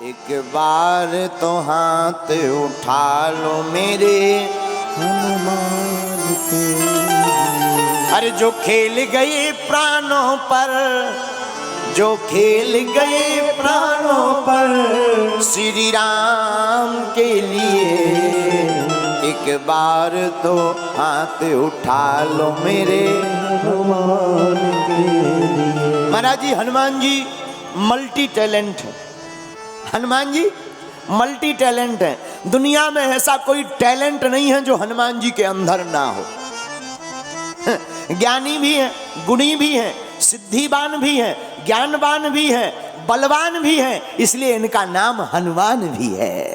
एक बार तो हाथ उठा लो मेरे हनुमान के। अरे जो खेल गए प्राणों पर, जो खेल गए प्राणों पर श्री राम के लिए, एक बार तो हाथ उठा लो मेरे हनुमान के लिए। महाराज जी हनुमान जी मल्टी टैलेंट है। हनुमान जी मल्टी टैलेंट है। दुनिया में ऐसा कोई टैलेंट नहीं है जो हनुमान जी के अंदर ना हो। ज्ञानी भी हैं, गुणी भी हैं, सिद्धिवान भी हैं, ज्ञानवान भी हैं, बलवान भी हैं, इसलिए इनका नाम हनुमान भी है।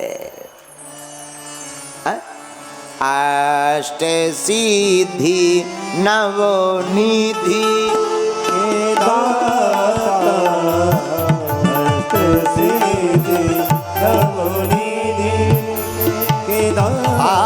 अष्ट सिद्धि नवो निधि के दाता, अष्ट सिद्धि नवो निधि के दाता।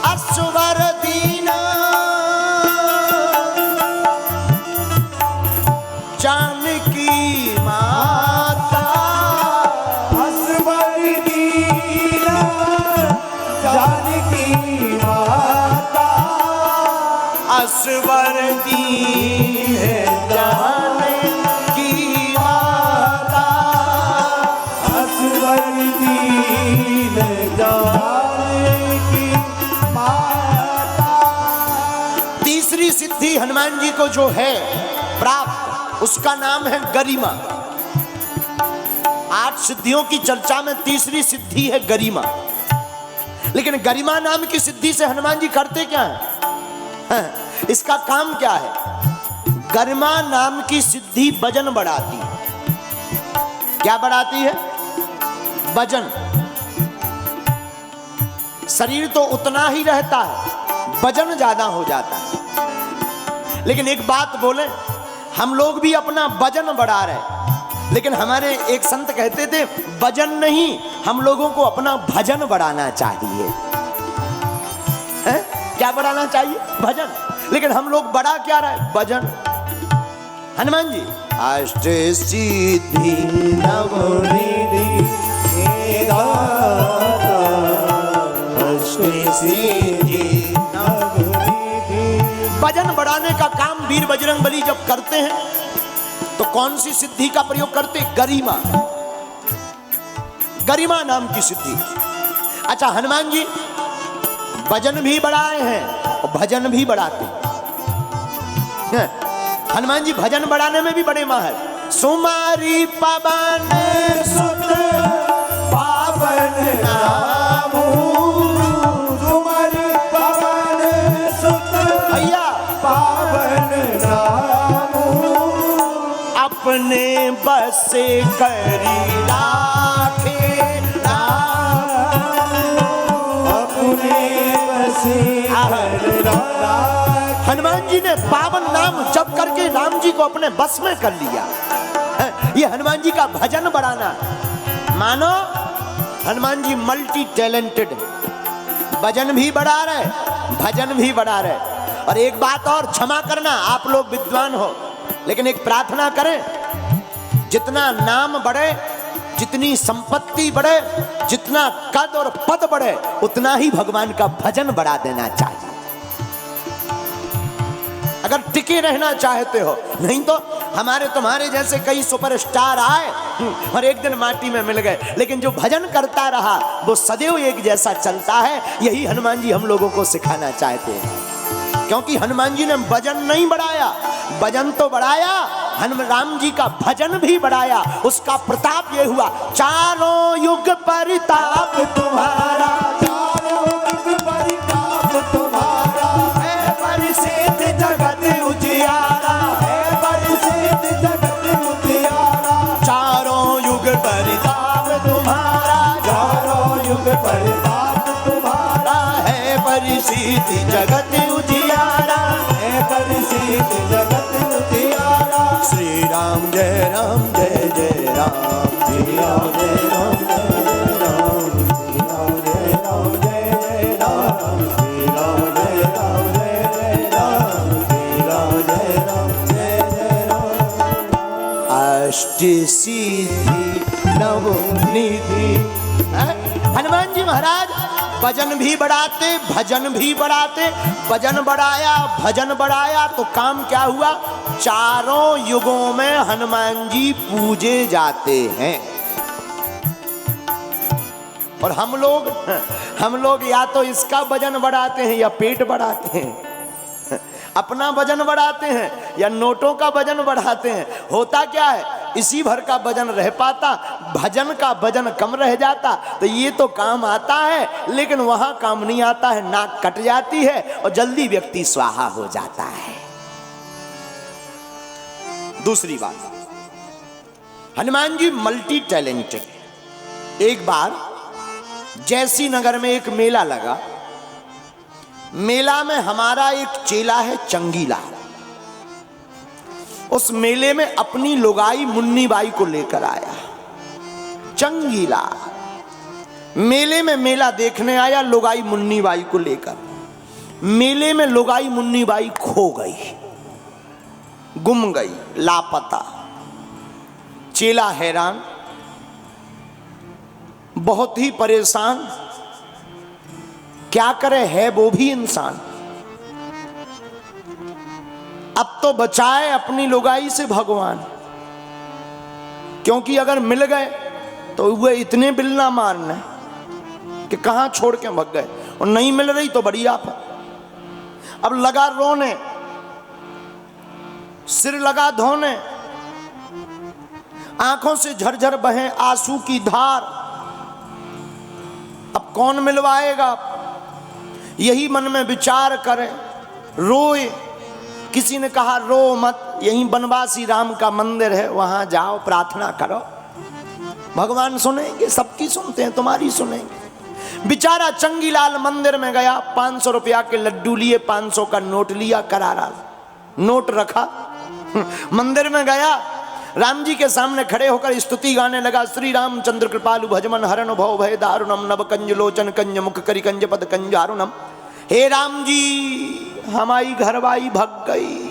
असवर दीन जानकी माता, असवर दीन जानकी माता। तीसरी सिद्धि हनुमान जी को जो है प्राप्त, उसका नाम है गरिमा। 8 सिद्धियों की चर्चा में तीसरी सिद्धि है गरिमा। लेकिन गरिमा नाम की सिद्धि से हनुमान जी करते क्या है? इसका काम क्या है? गरिमा नाम की सिद्धि वजन बढ़ाती है। क्या बढ़ाती है? वजन। शरीर तो उतना ही रहता है, वजन ज्यादा हो जाता है। लेकिन एक बात बोले, हम लोग भी अपना वजन बढ़ा रहे, लेकिन हमारे एक संत कहते थे वजन नहीं, हम लोगों को अपना भजन बढ़ाना चाहिए। है? क्या बढ़ाना चाहिए? भजन। लेकिन हम लोग बढ़ा क्या रहे? भजन। हनुमान जी अष्ट सिद्धि नवो निधि के दाता, अष्ट सिद्धि नवो निधि। भजन बढ़ाने का काम वीर बजरंगबली जब करते हैं तो कौन सी सिद्धि का प्रयोग करते? गरिमा। गरिमा नाम की सिद्धि। अच्छा, हनुमान जी भजन भी बढ़ाए हैं और भजन भी बढ़ाते हैं। हनुमान जी भजन बढ़ाने में भी बड़े माहिर। सुमारी पवन सुत पावन नामू, सुमारी पवन सुत भैया पावन नामू, अपने बस करी राखे अपने बसे हनुमान जी ने पावन नाम जप करके राम जी को अपने बस में कर लिया। ये हनुमान जी का भजन बढ़ाना। मानो हनुमान जी मल्टी टैलेंटेड, भजन भी बढ़ा रहे, भजन भी बढ़ा रहे। और एक बात और, क्षमा करना आप लोग विद्वान हो, लेकिन एक प्रार्थना करें, जितना नाम बढ़े, जितनी संपत्ति बढ़े, जितना कद और पद बढ़े, उतना ही भगवान का भजन बढ़ा देना चाहिए अगर टिके रहना चाहते हो। नहीं तो हमारे तुम्हारे जैसे कई सुपरस्टार आए और एक दिन माटी में मिल गए, लेकिन जो भजन करता रहा वो सदैव एक जैसा चलता है। यही हनुमान जी हम लोगों को सिखाना चाहते हैं। क्योंकि हनुमान जी ने भजन नहीं बढ़ाया, भजन तो बढ़ाया, राम जी का भजन भी बढ़ाया। उसका प्रताप ये हुआ, चारों युग परिताप तुम्हारा, चारों युग परिताप तुम्हारा, परिसीति जगत उजियारा, है परिसीत जगत उजियारा। श्री राम जय राम जय जय राम, श्री राम जय राम जय राम, श्री राम जय राम जय जय राम, श्री राम जय राम जय जय राम, श्री राम जय राम जय जय राम। अष्ट सिद्धि नव निधि। हनुमान जी महाराज भजन भी बढ़ाते, भजन भी बढ़ाते, भजन बढ़ाया, भजन बढ़ाया तो काम क्या हुआ? चारों युगों में हनुमान जी पूजे जाते हैं। और हम लोग या तो इसका वजन बढ़ाते हैं या पेट बढ़ाते हैं, अपना वजन बढ़ाते हैं या नोटों का वजन बढ़ाते हैं। होता क्या है, इसी भर का वजन रह पाता, भजन का वजन कम रह जाता। तो ये तो काम आता है लेकिन वहां काम नहीं आता है, नाक कट जाती है और जल्दी व्यक्ति स्वाहा हो जाता है। दूसरी बात, हनुमान जी मल्टी टैलेंटेड। एक बार जैसी नगर में एक मेला लगा, मेला में हमारा एक चेला है चंगीला, उस मेले में अपनी लुगाई मुन्नी बाई को लेकर आया। चंगीला मेले में मेला देखने आया लुगाई मुन्नी बाई को लेकर। मेले में लुगाई मुन्नी बाई खो गई, गुम गई, लापता। चेला हैरान, बहुत ही परेशान, क्या करे, है वो भी इंसान। अब तो बचाए अपनी लुगाई से भगवान, क्योंकि अगर मिल गए तो वे इतने बिल्ला मारने कि कहां छोड़ के भग गए, और नहीं मिल रही तो बड़ी आफत। अब लगा रोने, सिर लगा धोने, आंखों से झरझर बहे आंसू की धार। अब कौन मिलवाएगा, यही मन में विचार करे, रोए। किसी ने कहा रो मत, यहीं बनवासी राम का मंदिर है, वहां जाओ प्रार्थना करो, भगवान सुनेंगे, सबकी सुनते हैं, तुम्हारी सुनेंगे। बेचारा चंगीलाल मंदिर में गया, 500 रुपया के लड्डू लिए, 500 का नोट लिया, करारा नोट रखा, मंदिर में गया, राम जी के सामने खड़े होकर स्तुति गाने लगा। श्री रामचंद्र कृपालु भजमन हरण भव भय दारुणम, नव कंज लोचन कंज मुख करी कंज पद कंजारुणम। हे राम जी, हमारी घरवाई भग गई,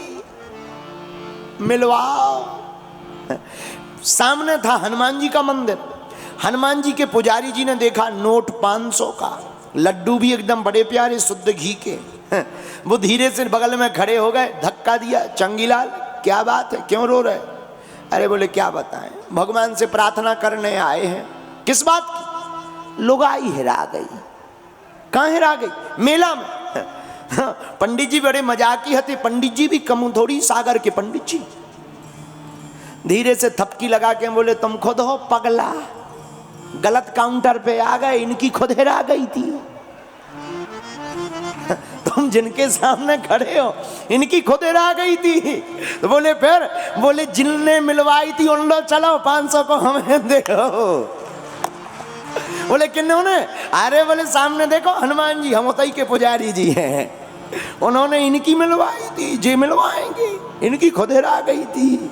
मिलवाओ। सामने था हनुमान जी का मंदिर। हनुमान जी के पुजारी जी ने देखा नोट 500 का, लड्डू भी एकदम बड़े प्यारे शुद्ध घी के। वो धीरे से बगल में खड़े हो गए, धक्का दिया। चंगीलाल क्या बात है, क्यों रो रहे? अरे बोले क्या बताएं, भगवान से प्रार्थना करने आए हैं। किस बात की? लुगाई हिरा गई। कहाँ हिरा गई? मेला में। पंडित जी बड़े मजाकी हते, पंडित जी भी कम थोड़ी, सागर के पंडित जी धीरे से थपकी लगा के बोले तुम खुद हो पगला, गलत काउंटर पे आ गए, इनकी खुद हिरा गई थी। तुम जिनके सामने खड़े हो इनकी खुद हिरा गई थी। तो बोले फिर? बोले जिनने मिलवाई थी उन लोग, चलो 500 को हमें देखो। बोले किन्होंने? अरे बोले सामने देखो हनुमान जी, हम उतई के पुजारी जी हैं, उन्होंने इनकी मिलवाई थी, जे मिलवाएंगे, इनकी खुद हिरा गई थी।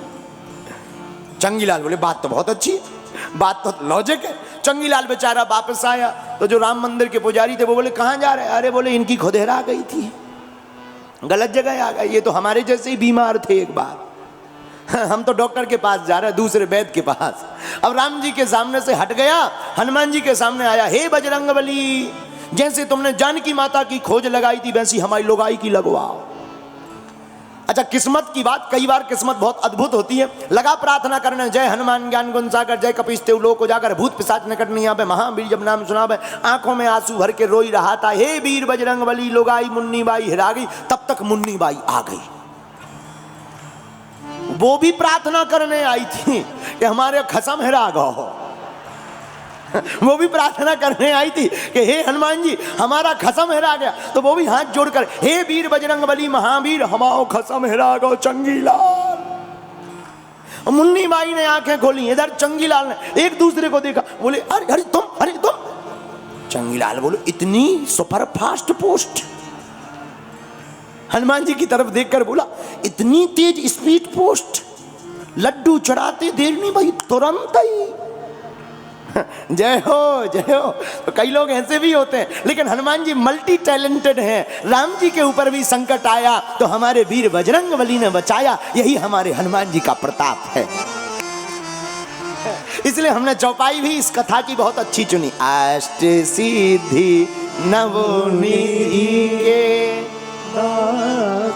चंगीलाल बोले बात तो बहुत अच्छी, बात तो लॉजिक है। चंगीलाल बेचारा वापस आया तो जो राम मंदिर के पुजारी थे वो बोले कहाँ जा रहे? अरे बोले इनकी खुद हिरा गई थी, गलत जगह आ गए, ये तो हमारे जैसे ही बीमार थे एक बार, हम तो डॉक्टर के पास जा रहे हैं, दूसरे वैद्य के पास। अब राम जी के सामने से हट गया, हनुमान जी के सामने आया। हे बजरंगबली, जैसे तुमने जानकी माता की खोज लगाई थी वैसी हमारी लुगाई की लगवाओ। अच्छा, किस्मत की बात, कई बार किस्मत बहुत अद्भुत होती है। लगा प्रार्थना करने, जय हनुमान ज्ञान गुण सागर, जय कपीस तेउ लोक उजागर, भूत पिशाच निकट नहीं आवे, महावीर जब नाम सुनावे, आंखों में आंसू भर के रोई रहा था। हे वीर बजरंगबली, लुगाई मुन्नी बाई हिरा गई। तब तक मुन्नी बाई आ गई, वो भी प्रार्थना करने आई थी कि हमारे खसम हिरा गो। वो भी प्रार्थना करने आई थी कि हे हनुमान जी, हमारा खसम हिरा गया। तो वो भी हाथ जोड़कर, हे वीर बजरंगबली महावीर, हमारा खसम हिरा गो चंगीलाल। मुन्नी बाई ने आंखें खोली, इधर चंगीलाल ने, एक दूसरे को देखा, बोले अरे अरे तुम, अरे तुम। चंगीलाल बोलो इतनी super fast post? Hanuman ji की तरफ देखकर बोला इतनी तेज स्पीड पोस्ट, लड्डू चढ़ाते देर नहीं भाई, तुरंत ही। जय हो जय हो। तो कई लोग ऐसे भी होते हैं, लेकिन हनुमान जी मल्टी टैलेंटेड हैं। राम जी के ऊपर भी संकट आया तो हमारे वीर बजरंगबली ने बचाया, यही हमारे हनुमान जी का प्रताप है। इसलिए हमने चौपाई भी इस कथा की बहुत अच्छी चुनी। अष्ट सिद्धि नवनीति के,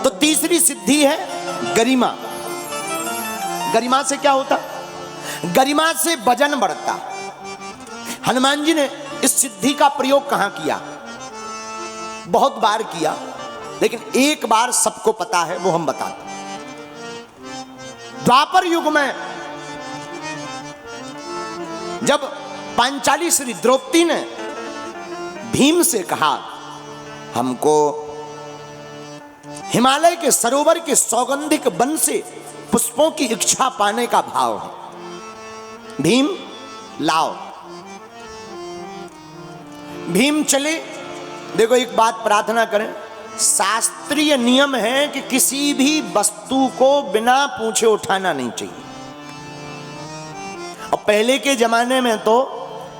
तो तीसरी सिद्धि है गरिमा। गरिमा से क्या होता? गरिमा से वजन बढ़ता। हनुमान जी ने इस सिद्धि का प्रयोग कहां किया? बहुत बार किया, लेकिन एक बार सबको पता है, वो हम बताते हैं। द्वापर युग में जब पांचाली श्री द्रौपदी ने भीम से कहा हमको हिमालय के सरोवर के सौगंधिक वन से पुष्पों की इच्छा पाने का भाव है, भीम लाओ। भीम चले। देखो एक बात प्रार्थना करें, शास्त्रीय नियम है कि किसी भी वस्तु को बिना पूछे उठाना नहीं चाहिए। और पहले के जमाने में तो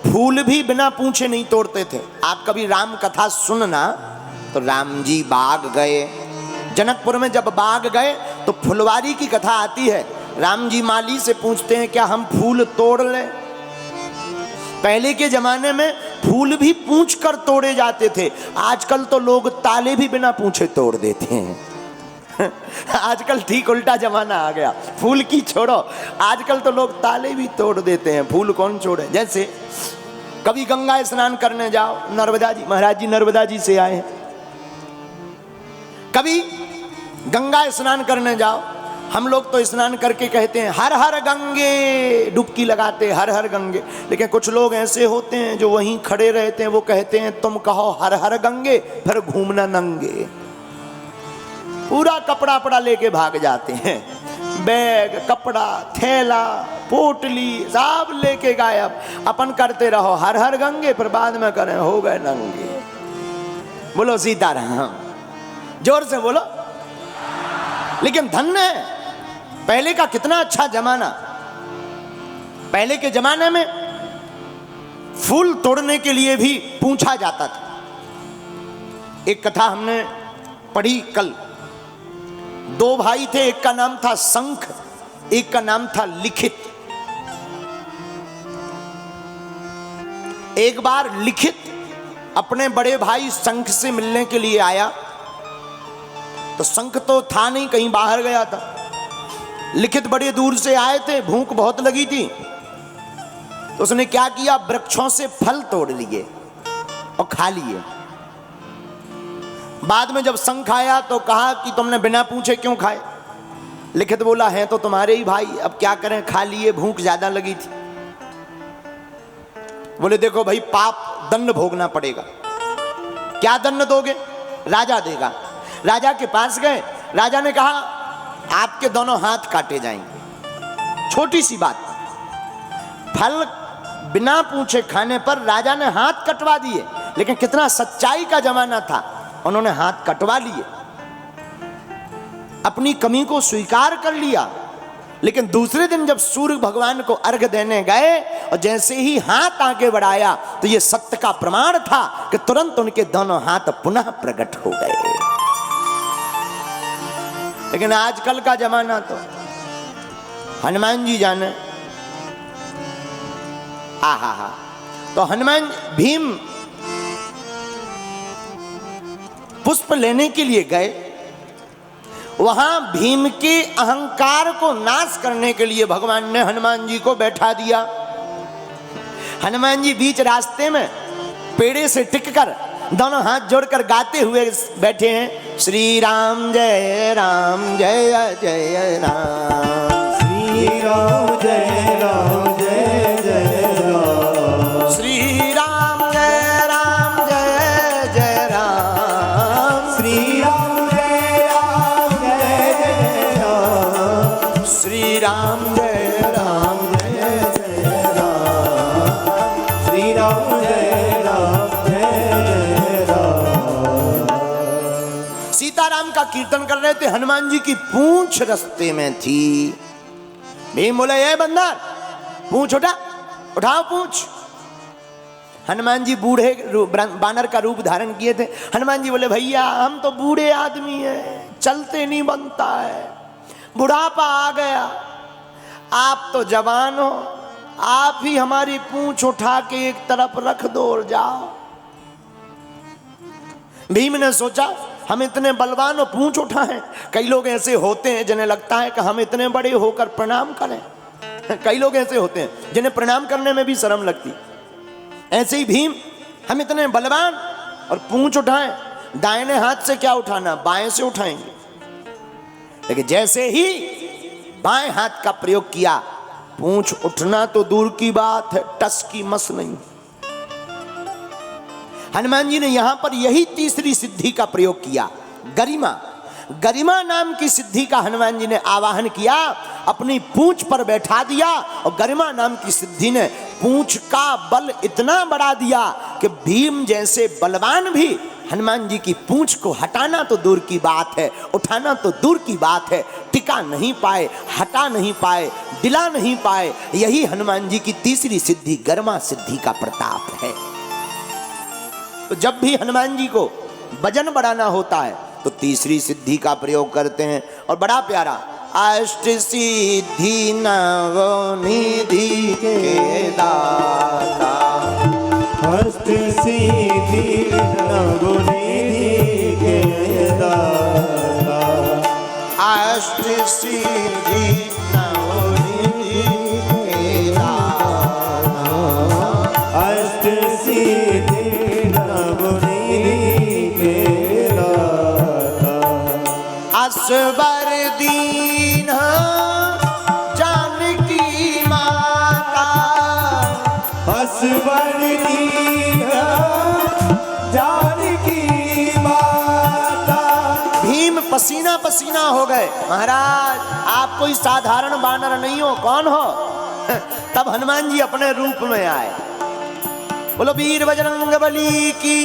फूल भी बिना पूछे नहीं तोड़ते थे। आप कभी राम कथा सुनना, तो राम जी बाग गए, जनकपुर में जब बाग गए तो फुलवारी की कथा आती है। राम जी माली से पूछते हैं क्या हम फूल तोड़ लें? पहले के जमाने में फूल भी पूछ कर तोड़े जाते थे। आजकल तो लोग ताले भी बिना पूछे तोड़ देते हैं। आजकल ठीक उल्टा जमाना आ गया, फूल की छोड़ो, आजकल तो लोग ताले भी तोड़ देते हैं, फूल कौन छोड़े। जैसे कभी गंगा स्नान करने जाओ, नर्मदा जी, महाराज जी नर्मदा जी से आए हैं, कभी गंगा स्नान करने जाओ, हम लोग तो स्नान करके कहते हैं हर हर गंगे, डुबकी लगाते हर हर गंगे। लेकिन कुछ लोग ऐसे होते हैं जो वहीं खड़े रहते हैं, वो कहते हैं तुम कहो हर हर गंगे, फिर घूमना नंगे। पूरा कपड़ा पड़ा लेके भाग जाते हैं, बैग, कपड़ा, थैला, पोटली सब लेके गायब। अपन करते रहो हर हर गंगे, फिर बाद में करें हो गए नंगे। बोलो सीताराम, जोर से बोलो। लेकिन धन्य है पहले का कितना अच्छा जमाना। पहले के जमाने में फूल तोड़ने के लिए भी पूछा जाता था। एक कथा हमने पढ़ी कल। दो भाई थे, एक का नाम था शंख, एक का नाम था लिखित। एक बार लिखित अपने बड़े भाई शंख से मिलने के लिए आया, तो शंख तो था नहीं, कहीं बाहर गया था। लिखित बड़े दूर से आए थे, भूख बहुत लगी थी, तो उसने क्या किया, वृक्षों से फल तोड़ लिए और खा लिए। बाद में जब शंख आया तो कहा कि तुमने बिना पूछे क्यों खाए? लिखित बोला है तो तुम्हारे ही भाई, अब क्या करें, खा लिए, भूख ज्यादा लगी थी। बोले देखो भाई, पाप दंड भोगना पड़ेगा। क्या दंड दोगे? राजा देगा। राजा के पास गए, राजा ने कहा आपके दोनों हाथ काटे जाएंगे। छोटी सी बात, फल बिना पूछे खाने पर राजा ने हाथ कटवा दिए। लेकिन कितना सच्चाई का जमाना था, उन्होंने हाथ कटवा लिए, अपनी कमी को स्वीकार कर लिया। लेकिन दूसरे दिन जब सूर्य भगवान को अर्घ देने गए और जैसे ही हाथ आगे बढ़ाया, तो यह सत्य का प्रमाण था कि तुरंत उनके दोनों हाथ पुनः प्रकट हो गए। लेकिन आजकल का जमाना तो हनुमान जी जाने। आहा, तो हनुमान भीम पुष्प लेने के लिए गए, वहां भीम के अहंकार को नाश करने के लिए भगवान ने हनुमान जी को बैठा दिया। हनुमान जी बीच रास्ते में पेड़े से टिककर दोनों हाथ जोड़कर गाते हुए बैठे हैं, श्री राम जय जय राम, श्री राम जय जय राम, श्री राम जय जय राम, श्री राम जय राम, श्री राम जय जय राम, श्री राम जय सीताराम का कीर्तन कर रहे थे, हनुमान जी की पूंछ रास्ते में थी। भीम बोले, ए बंदर पूंछ उठा, उठाओ पूंछ। हनुमान जी बूढ़े बानर का रूप धारण किए थे। हनुमान जी बोले, भैया हम तो बूढ़े आदमी हैं, चलते नहीं बनता है, बुढ़ापा आ गया, आप तो जवान हो, आप ही हमारी पूंछ उठा के एक तरफ रख दो और जाओ। भीम ने सोचा, हम इतने बलवान और पूंछ उठाएं। कई लोग ऐसे होते हैं जिन्हें लगता है कि हम इतने बड़े होकर प्रणाम करें। कई लोग ऐसे होते हैं जिन्हें प्रणाम करने में भी शर्म लगती। ऐसे ही भीम, हम इतने बलवान और पूंछ उठाएं, दाहिने हाथ से क्या उठाना, बाएं से उठाएंगे। लेकिन जैसे ही बाएं हाथ का प्रयोग किया, पूंछ उठना तो दूर की बात है, टस की मस नहीं। हनुमान जी ने यहां पर यही तीसरी सिद्धि का प्रयोग किया, गरिमा। गरिमा नाम की सिद्धि का हनुमान जी ने आवाहन किया, अपनी पूंछ पर बैठा दिया, और गरिमा नाम की सिद्धि ने पूंछ का बल इतना बढ़ा दिया कि भीम जैसे बलवान भी हनुमान जी की पूंछ को हटाना तो दूर की बात है, उठाना तो दूर की बात है, टिका नहीं पाए, हटा नहीं पाए, दिला नहीं पाए। यही हनुमान जी की तीसरी सिद्धि गरिमा सिद्धि का प्रताप है। तो जब भी हनुमान जी को वजन बढ़ाना होता है तो तीसरी सिद्धि का प्रयोग करते हैं। और बड़ा प्यारा, अष्ट सिद्धि नवनिधि के दाता, अष्ट सिद्धि नवनिधि के दाता, अष्ट सिद्धि नवनिधि के दाता, अष्ट सिद्धि नवनिधि के दाता, असबर दीन जानकी माता, असबर दीन जानकी माता। भीम पसीना पसीना हो गए। महाराज आप कोई साधारण वानर नहीं हो, कौन हो? तब हनुमान जी अपने रूप में आए। बोलो वीर बजरंग बली की।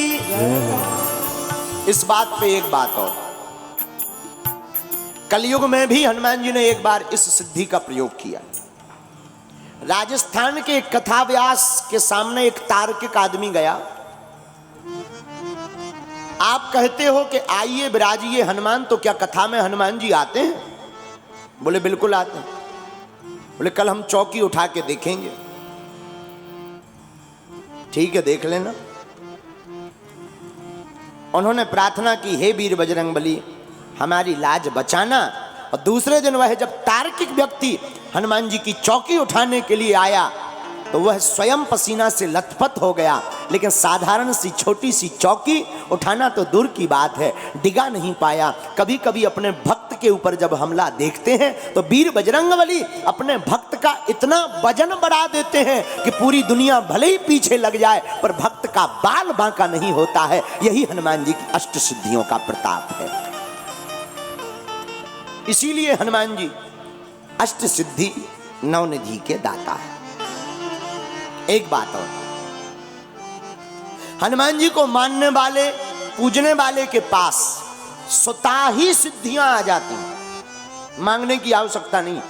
इस बात पे एक बात और, कलयुग में भी हनुमान जी ने एक बार इस सिद्धि का प्रयोग किया। राजस्थान के एक कथा व्यास के सामने एक तार्किक आदमी गया। आप कहते हो कि आइए विराजिए हनुमान, तो क्या कथा में हनुमान जी आते हैं? बोले बिल्कुल आते हैं। बोले कल हम चौकी उठा के देखेंगे। ठीक है, देख लेना। उन्होंने प्रार्थना की, हे वीर बजरंग बली हमारी लाज बचाना। और दूसरे दिन वह जब तार्किक व्यक्ति हनुमान जी की चौकी उठाने के लिए आया तो वह स्वयं पसीना से लथपथ हो गया। लेकिन साधारण सी छोटी सी चौकी उठाना तो दूर की बात है, डिगा नहीं पाया। कभी कभी अपने भक्त के ऊपर जब हमला देखते हैं तो वीर बजरंगबली अपने भक्त का इतना वजन बढ़ा देते हैं कि पूरी दुनिया भले ही पीछे लग जाए पर भक्त का बाल बांका नहीं होता है। यही हनुमान जी की अष्ट सिद्धियों का प्रताप है। इसीलिए हनुमान जी अष्ट सिद्धि नवनिधि के दाता है। एक बात और, हनुमान जी को मानने वाले पूजने वाले के पास स्वतः ही सिद्धियां आ जाती हैं, मांगने की आवश्यकता नहीं।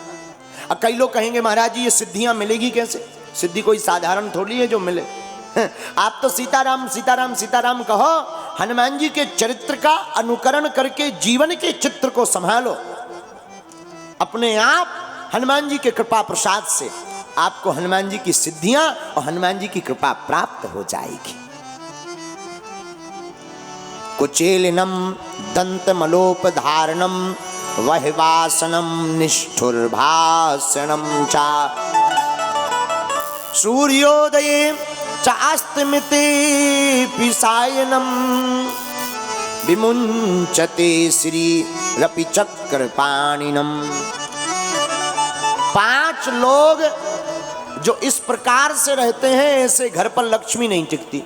अब कई लोग कहेंगे महाराज जी ये सिद्धियां मिलेगी कैसे? सिद्धि कोई साधारण थोड़ी है जो मिले। आप तो सीताराम सीताराम सीताराम कहो, हनुमान जी के चरित्र का अनुकरण करके जीवन के चित्र को संभालो। अपने आप हनुमान जी के कृपा प्रसाद से आपको हनुमान जी की सिद्धियां और हनुमान जी की कृपा प्राप्त हो जाएगी। कुचेलिनम दंतमलोपधारणम वहवासनम निष्ठुरभाषणम चा सूर्योदये चास्तमिते पिसायनम विमुंचते श्री रपि चक्रपाणिनम। 5 लोग जो इस प्रकार से रहते हैं ऐसे घर पर लक्ष्मी नहीं टिकती।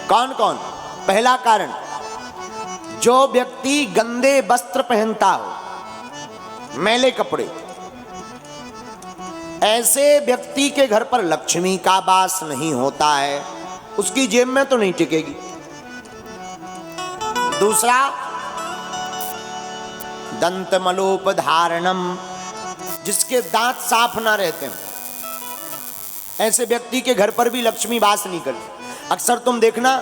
कौन कौन? पहला कारण, जो व्यक्ति गंदे वस्त्र पहनता हो, मैले कपड़े, ऐसे व्यक्ति के घर पर लक्ष्मी का वास नहीं होता है, उसकी जेब में तो नहीं टिकेगी। दूसरा, दंत मलोपधारणम, जिसके दांत साफ ना रहते हैं, ऐसे व्यक्ति के घर पर भी लक्ष्मी वास नहीं करती। अक्सर तुम देखना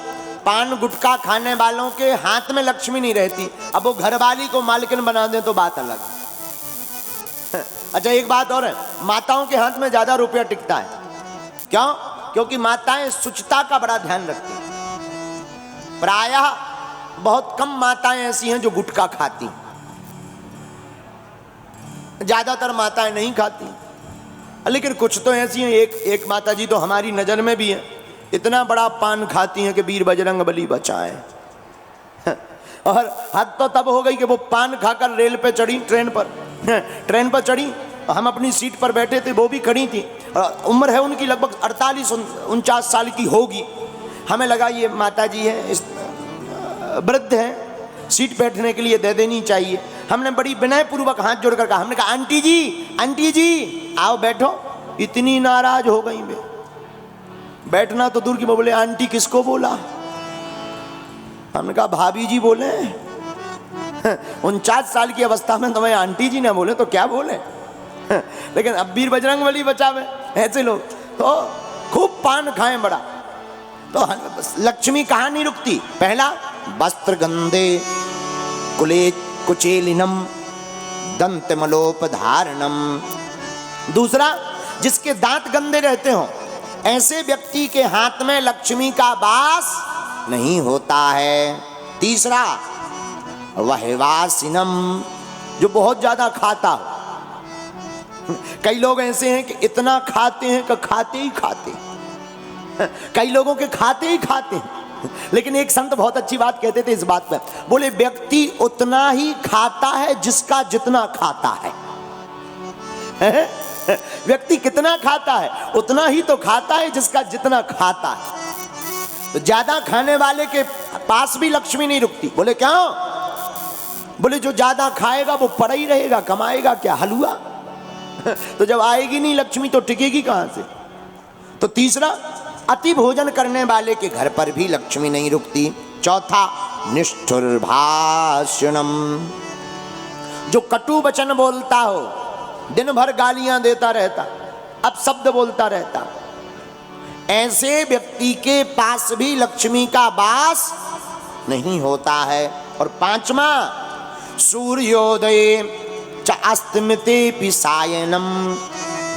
पान गुटखा खाने वालों के हाथ में लक्ष्मी नहीं रहती, अब वो घरवाली को मालकिन बना दें तो बात अलग है। अच्छा एक बात और है, माताओं के हाथ में ज्यादा रुपया टिकता है। क्यों? क्योंकि माताएं शुचिता का बड़ा ध्यान रखती हैं। प्रायः बहुत कम माताएं ऐसी हैं जो गुटखा खाती, ज्यादातर माताएं नहीं खाती, लेकिन कुछ तो ऐसी हैं। एक माता जी तो हमारी नजर में भी है, इतना बड़ा पान खाती हैं कि वीर बजरंग बली बचाए। और हद तो तब हो गई कि वो पान खाकर रेल पे चढ़ी, ट्रेन पर चढ़ी, हम अपनी सीट पर बैठे थे, वो भी खड़ी थी, उम्र है उनकी लगभग 48-49 साल की होगी। हमें लगा ये माता जी है, वृद्ध है, सीट बैठने के लिए दे देनी चाहिए। हमने बड़ी विनय पूर्वक हाथ जोड़कर कहा, हमने कहा आंटी जी आओ बैठो। इतनी नाराज हो गई वे, बैठना तो दूर की, बोले आंटी किसको बोला? हमने कहा भाभी जी बोले। 49 साल की अवस्था में तुम्हें आंटी जी ना बोले तो क्या बोले? लेकिन अब वीर बजरंग बली बचावे ऐसे लोग तो खूब पान खाएं बड़ा। तो लक्ष्मी कहाँ नहीं रुकती? पहला वस्त्र गंदे कुले कुचेलिनम दंत मलोपधारणम, दूसरा जिसके दांत गंदे रहते हो, ऐसे व्यक्ति के हाथ में लक्ष्मी का वास नहीं होता है। तीसरा वहवासिनम, जो बहुत ज्यादा खाता हो। कई लोग ऐसे हैं कि इतना खाते हैं कि खाते ही खाते, कई लोगों के खाते ही खाते हैं। लेकिन एक संत बहुत अच्छी बात कहते थे इस बात पर, बोले व्यक्ति उतना ही खाता है जिसका जितना खाता है। व्यक्ति कितना खाता है? उतना ही तो खाता है जिसका जितना खाता है। तो ज्यादा खाने वाले के पास भी लक्ष्मी नहीं रुकती। बोले क्यों? बोले जो ज्यादा खाएगा वो पड़ा ही रहेगा, कमाएगा क्या? हलवा। तो जब आएगी नहीं लक्ष्मी तो टिकेगी कहां से? तो तीसरा अति भोजन करने वाले के घर पर भी लक्ष्मी नहीं रुकती। चौथा निष्ठुर भाषणम, जो कटु वचन बोलता हो, दिन भर गालियां देता रहता, अपशब्द बोलता रहता, ऐसे व्यक्ति के पास भी लक्ष्मी का वास नहीं होता है। और पांचवा सूर्योदय च अस्तमिते पिसायनम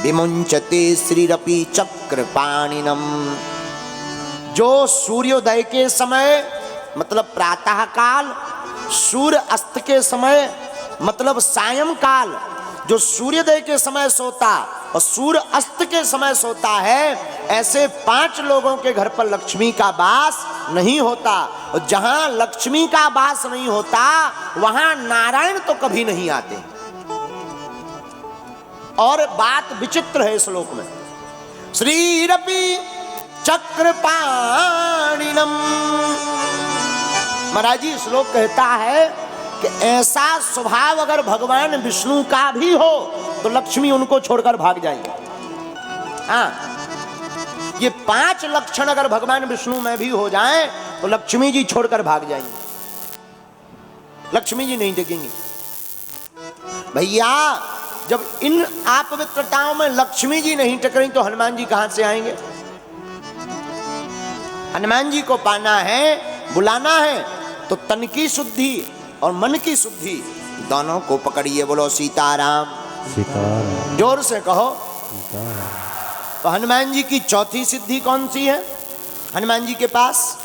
विमुंचते श्रीरपि चक्रपाणिनम, जो सूर्योदय के समय मतलब प्रातः काल, सूर्य अस्त के समय मतलब सायंकाल, जो सूर्योदय के समय सोता और सूर्य अस्त के समय सोता है, ऐसे 5 लोगों के घर पर लक्ष्मी का वास नहीं होता। और जहां लक्ष्मी का वास नहीं होता वहां नारायण तो कभी नहीं आते। और बात विचित्र है इस श्लोक में, श्रीरपि चक्रपाणिनम। महाराज जी श्लोक कहता है कि ऐसा स्वभाव अगर भगवान विष्णु का भी हो तो लक्ष्मी उनको छोड़कर भाग जाएंगे। हाँ, ये 5 लक्षण अगर भगवान विष्णु में भी हो जाएं तो लक्ष्मी जी छोड़कर भाग जाएंगे, लक्ष्मी जी नहीं टिकेंगी। भैया जब इन अपवित्रताओं में लक्ष्मी जी नहीं टक रही तो हनुमान जी कहां से आएंगे? हनुमान जी को पाना है, बुलाना है तो तन की शुद्धि और मन की शुद्धि दोनों को पकड़िए। बोलो सीताराम, सीताराम, जोर से कहो सीताराम। तो हनुमान जी की चौथी सिद्धि कौन सी है हनुमान जी के पास?